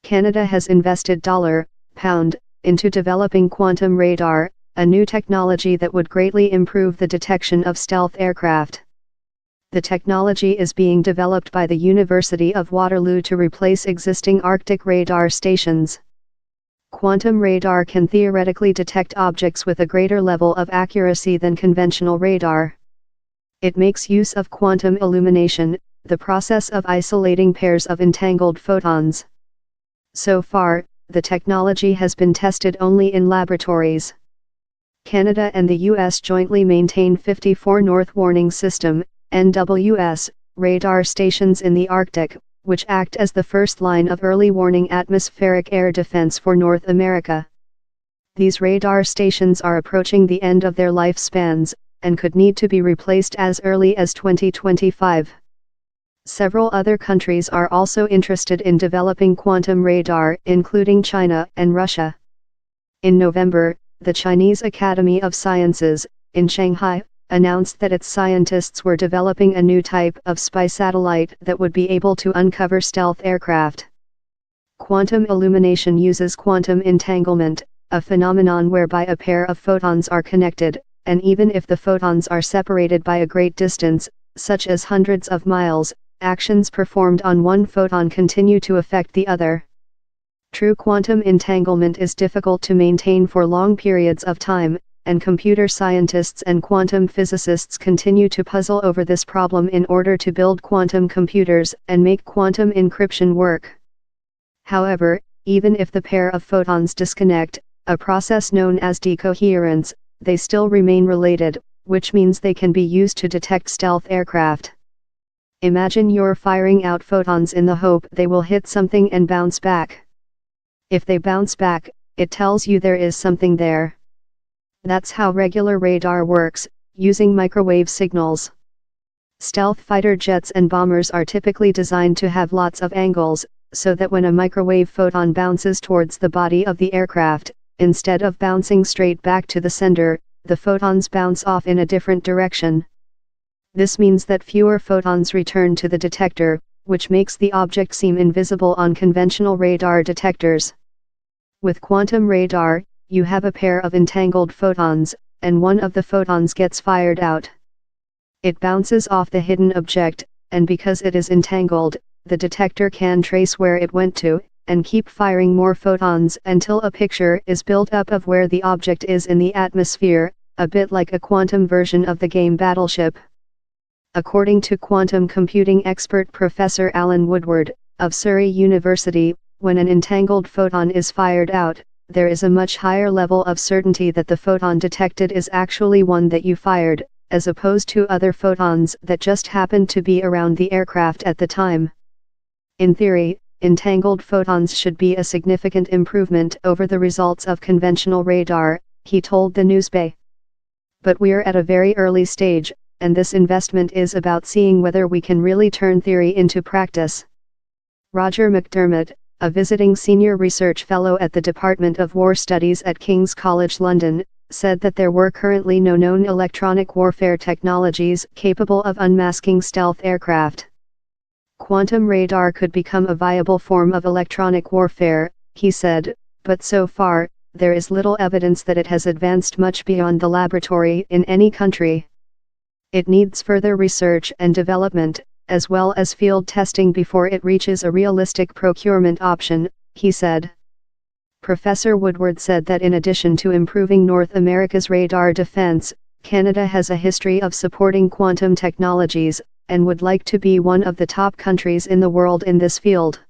Canada has invested £, into developing quantum radar, a new technology that would greatly improve the detection of stealth aircraft. The technology is being developed by the University of Waterloo to replace existing Arctic radar stations. Quantum radar can theoretically detect objects with a greater level of accuracy than conventional radar. It makes use of quantum illumination, the process of isolating pairs of entangled photons. So far, the technology has been tested only in laboratories. Canada and the US jointly maintain 54 North Warning System, NWS, radar stations in the Arctic, which act as the first line of early warning atmospheric air defense for North America. These radar stations are approaching the end of their lifespans, and could need to be replaced as early as 2025. Several other countries are also interested in developing quantum radar, including China and Russia. In November, the Chinese Academy of Sciences, in Shanghai, announced that its scientists were developing a new type of spy satellite that would be able to uncover stealth aircraft. Quantum illumination uses quantum entanglement, a phenomenon whereby a pair of photons are connected, and even if the photons are separated by a great distance, such as hundreds of miles, actions performed on one photon continue to affect the other. True quantum entanglement is difficult to maintain for long periods of time, and computer scientists and quantum physicists continue to puzzle over this problem in order to build quantum computers and make quantum encryption work. However, even if the pair of photons disconnect, a process known as decoherence, they still remain related, which means they can be used to detect stealth aircraft. Imagine you're firing out photons in the hope they will hit something and bounce back. If they bounce back, it tells you there is something there. That's how regular radar works, using microwave signals. Stealth fighter jets and bombers are typically designed to have lots of angles, so that when a microwave photon bounces towards the body of the aircraft, instead of bouncing straight back to the sender, the photons bounce off in a different direction. This means that fewer photons return to the detector, which makes the object seem invisible on conventional radar detectors. With quantum radar, you have a pair of entangled photons, and one of the photons gets fired out. It bounces off the hidden object, and because it is entangled, the detector can trace where it went to, and keep firing more photons until a picture is built up of where the object is in the atmosphere, a bit like a quantum version of the game Battleship. According to quantum computing expert Professor Alan Woodward, of Surrey University, when an entangled photon is fired out, there is a much higher level of certainty that the photon detected is actually one that you fired, as opposed to other photons that just happened to be around the aircraft at the time. In theory, entangled photons should be a significant improvement over the results of conventional radar, he told the Newsbay. But we're at a very early stage, and this investment is about seeing whether we can really turn theory into practice. Roger McDermott, a visiting senior research fellow at the Department of War Studies at King's College London, said that there were currently no known electronic warfare technologies capable of unmasking stealth aircraft. Quantum radar could become a viable form of electronic warfare, he said, but so far, there is little evidence that it has advanced much beyond the laboratory in any country. It needs further research and development, as well as field testing before it reaches a realistic procurement option, he said. Professor Woodward said that in addition to improving North America's radar defense, Canada has a history of supporting quantum technologies, and would like to be one of the top countries in the world in this field.